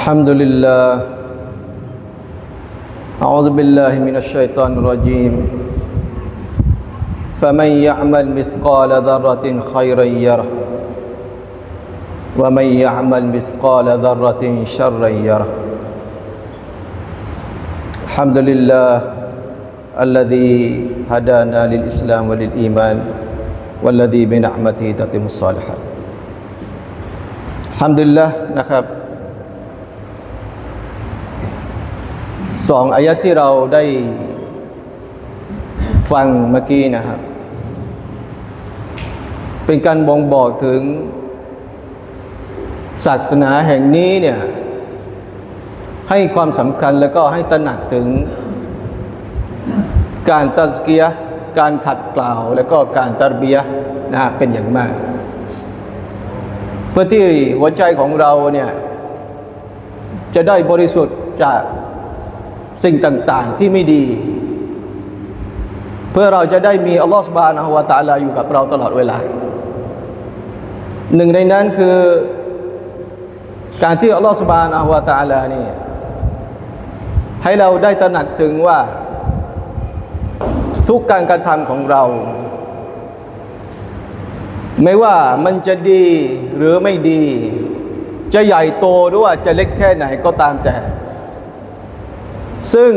Alhamdulillah. A'udzu billahi minasyaitonir rajim. Faman ya'mal mithqala dzarratin khairan yarah wa man ya'mal mithqala dzarratin syarran yarah. Alhamdulillah alladzi hadana lil Islam wa lil iman walladzi bi ni'matihi tatimmus shalihat. Alhamdulillah นะครับสองอายะที่เราได้ฟังเมื่อกี้นะครับเป็นการบ่งบอกถึงศาสนาแห่งนี้เนี่ยให้ความสำคัญแล้วก็ให้ตระหนักถึงการตัซกียะห์การขัดเกลาแล้วก็การตัรบียะห์นะเป็นอย่างมากเพื่อที่หัวใจของเราเนี่ยจะได้บริสุทธิ์จากสิ่งต่างๆที่ไม่ดีเพื่อเราจะได้มีอัลลอฮฺซุบฮานะฮูวะตะอาลาอยู่กับเราตลอดเวลาหนึ่งในนั้นคือการที่อัลลอฮฺซุบฮานะฮูวะตะอาลานี่ให้เราได้ตระหนักถึงว่าทุกการกระทำของเราไม่ว่ามันจะดีหรือไม่ดีจะใหญ่โตหรือว่าจะเล็กแค่ไหนก็ตามแต่ซึ่ง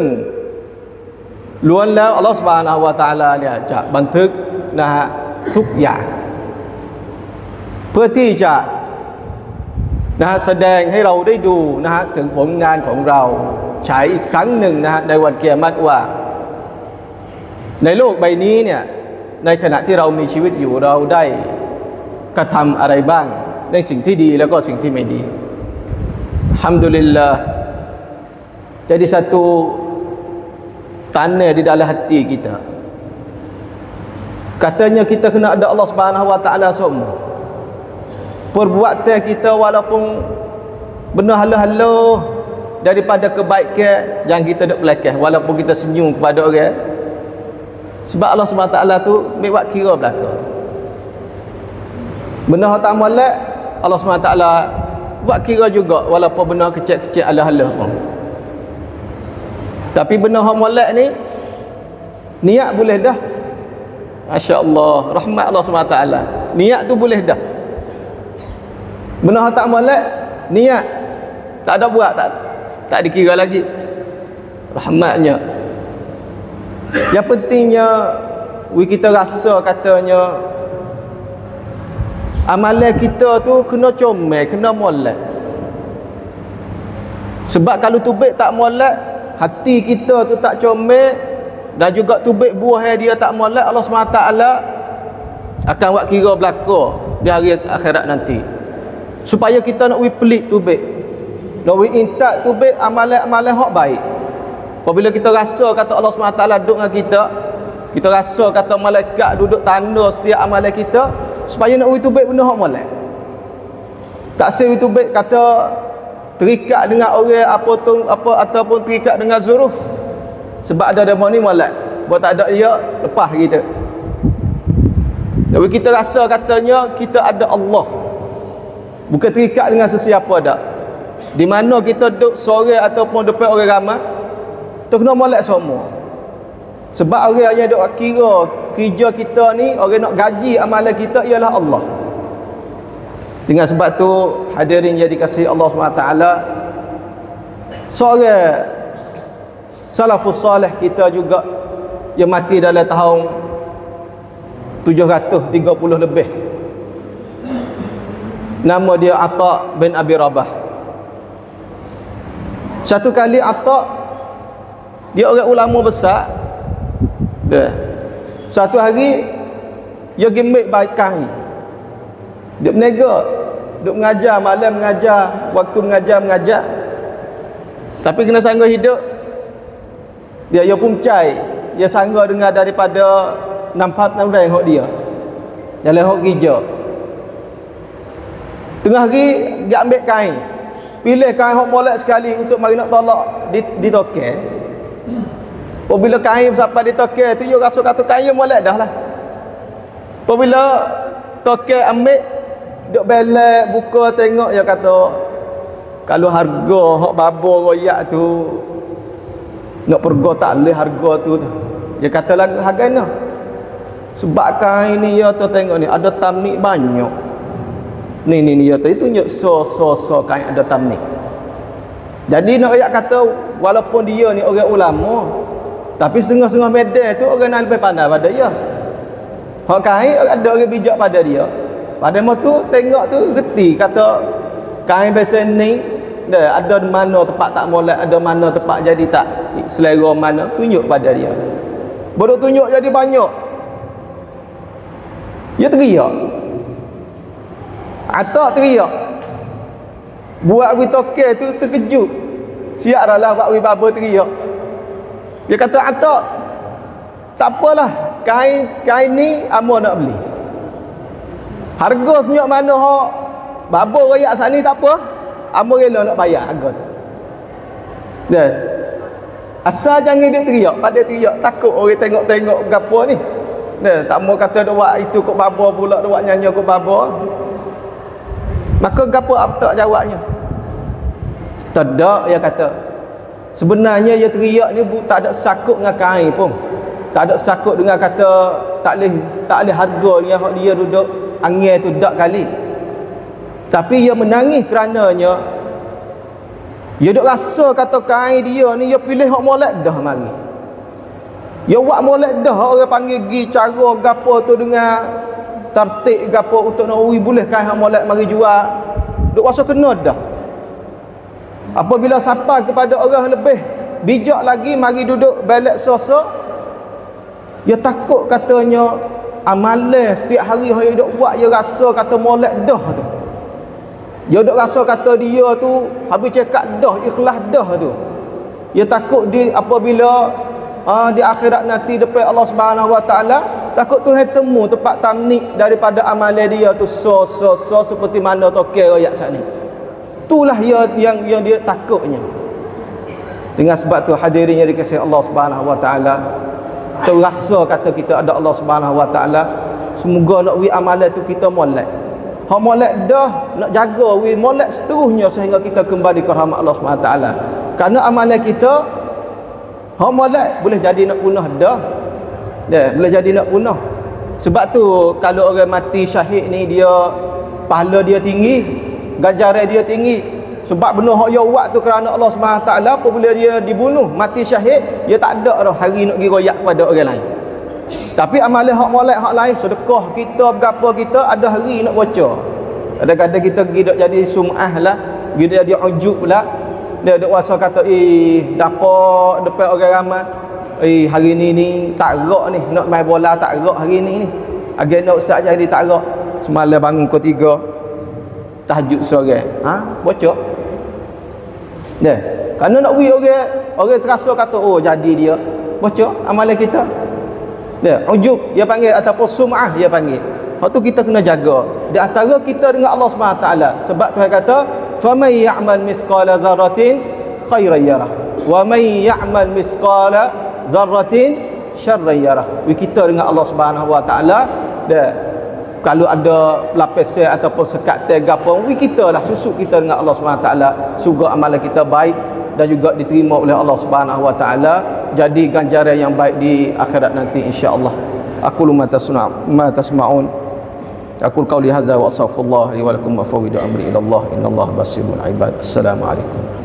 ล้วนแล้วอัลลอฮฺซุบฮานะฮูวะตะอาลาเนี่ยจะบันทึกนะฮะทุกอย่างเพื่อที่จะนะฮะแสดงให้เราได้ดูนะฮะถึงผลงานของเราฉายอีกครั้งหนึ่งนะฮะในวันกิยามะฮ์ว่าในโลกใบนี้เนี่ยในขณะที่เรามีชีวิตอยู่เราได้กระทำอะไรบ้างในสิ่งที่ดีแล้วก็สิ่งที่ไม่ดีอัลฮัมดุลิลลาห์jadi satu tanda di dalam hati kita. Katanya kita kena ada Allah Subhanahu Wa Taala semua. Perbuatan kita walaupun benar halau-halau daripada kebaikan yang kita nak belakang walaupun kita senyum kepada orang. Sebab Allah Subhanahu Wa Taala tu buat kira belaka. Benar tak molek Allah Subhanahu Wa Taala buat kira juga walaupun benar kecil-kecil halau-halau pun. Tapi benar molek ni niat boleh dah. Masya-Allah, rahmat Allah SWT. Niat tu boleh dah. Benar tak molek niat tak ada buat tak dikira lagi. Rahmatnya. Yang pentingnya kita rasa katanya amalan kita tu kena comel, kena molek. Sebab kalau tubik tak molek hati kita tu tak comel dan juga tubik buah dia tak molek, Allah SWT akan buat kira belaka di hari akhirat nanti. Supaya kita nak pelik tubik, nak intak tubik amalan-amalan hak baik. Apabila kita rasa kata Allah SWT duduk dengan kita rasa kata malaikat duduk tanda setiap amalan kita, supaya nak tubik benda hak molek. Tak sel tubik kata terikat dengan orang apa ataupun terikat dengan zuruf. Sebab ada demo ni molek, buat tak ada dia lepas kita. Jadi kita rasa katanya kita ada Allah, bukan terikat dengan sesiapa dak. Di mana kita duduk sore ataupun depan orang ramai, kita kena molek semua. Sebab orang yang duk kira kerja kita ni, orang nak gaji amalan kita ialah Allah. Dengan sebab tu hadirin yang dikasihi Allah SWT, seorang salafus salih kita juga yang mati dalam tahun 730 lebih, nama dia Atha bin Abi Rabah. Satu kali Atha, dia orang ulama besar dia. Satu hari dia gemik baikkan, dia berniaga, duk mengajar, malam mengajar, waktu mengajar. Tapi kena sanggup hidup. Dia pun cai, dia sanggup dengar daripada 6 orang hok dia. Jalan hok kerja. Tengah hari dia ambil kain. Pilih kain hok molek sekali untuk mari nak tolak di tokel. Apabila kain sampai di tokel tu, dia rasa kata kain molek dah lah. Apabila tokel ambil, duk belak buka tengok, dia kata Kalau harga hak babo royak tu nak pergo tak leh harga tu. Dia kata lagu hargana. Sebab kain ni ya tu tengok ni ada tamnik banyak. Ni ya tu tunjuk so kain ada tamnik. Jadi nak royak kata walaupun dia ni orang ulama, tapi setengah-setengah medan tu orang nak lebih pandai pada dia. Hak kain ada orang bijak pada dia. Pada tu tengok tu reti kata kain biasa ni dah ada mana tempat tak molek, ada mana tempat jadi tak selera mana, tunjuk pada dia. Baru tunjuk jadi banyak. Dia teriak. Atak teriak. Buat we toke tu terkejut. Siap dah lah buat we baba teriak. Dia kata atak, tak apalah, kain ni amo nak beli. Harga senyap mana hak baba royak sat ni tak apa. Amo rela nak bayar harga tu. Dah. Asal jangan dia teriak, pada teriak takut orang tengok gapo ni. Dah, tak mau kata dak buat itu kok baba pula, dak buat nyanyi kok baba. Maka gapo apa tak jawabnya? Tak, dia kata. Sebenarnya dia teriak ni tak ada sakut dengan kain pun. Tak ada sakut dengan kata tak leh harga yang dia duduk angin tu dak kali. Tapi dia menangis kerananya dia duk rasa kata kain dia ni dia pilih hak molek dah mari. Dia buat molek dah, orang panggil gi cara gapo tu dengan tertib gapo untuk nak boleh kain hak molek mari jual. Duk rasa kena dah. Apabila sampai kepada orang lebih bijak lagi mari duduk balik sosa, dia takut katanya amalan setiap hari dia duk buat dia rasa kata molek dah tu. Dia duk rasa kata dia tu habis cakap dah, ikhlas dah tu. Dia takut dia apabila di akhirat nanti depan Allah Subhanahu Wa Taala, takut Tuhan temu tempat tamnik daripada amalan dia tu so seperti mana toke royak sat ni. Itulah yang dia takutnya. Dengan sebab tu hadirin yang dikasihi Allah Subhanahu Wa Taala, terasa kata kita ada Allah Subhanahu Wa Taala, semoga nak wi amalan tu kita molek. Hak molek dah nak jaga we molek seterusnya sehingga kita kembali ke rahmat Allah SWT. Kerana amalan kita hak molek boleh jadi nak punah dah. Boleh jadi nak punah. Sebab tu kalau orang mati syahid ni dia pahala dia tinggi, ganjaran dia tinggi. Sebab benda hak dia buat tu kerana Allah SWT, apabila dia dibunuh mati syahid, dia tak ada dah hari nak pergi royak kepada orang lain. Tapi amalan hak molek hak lain, sedekah kita berapa kita ada hari nak baca. Kadang-kadang kita pergi dok jadi sum'ah lah, pergi jadi ujub lah. Dia dok rasa kata dapat depan orang ramai. Hari ni tak gerak ni, nak main bola tak gerak hari ni. Agak nak ustaz jadi tak gerak. Semalam bangun pukul 3 tahajud sore. Baca. Dah. Kerana nak wi orang terasa kata jadi dia baca amalan kita. Ujub dia panggil ataupun sum'ah dia panggil. Hak tu kita kena jaga di antara kita dengan Allah SWT. Sebab Tuhan kata faman ya'mal misqala dzarratin khairan yarah wa man ya'mal misqala dzarratin syarran yarah. Kita dengan Allah SWT kalau ada lapisan ataupun sekat tega pun kita lah susuk kita dengan Allah SWT. Surga amalan kita baik dan juga diterima oleh Allah Subhanahu Wa Taala, jadi ganjaran yang baik di akhirat nanti insya-Allah. Aku ma tasma'un. Aku qauli hadza wa astaghfirullah li wa lakum wa fawwidu amri ila Allah innallaha basirun ibad. Assalamualaikum.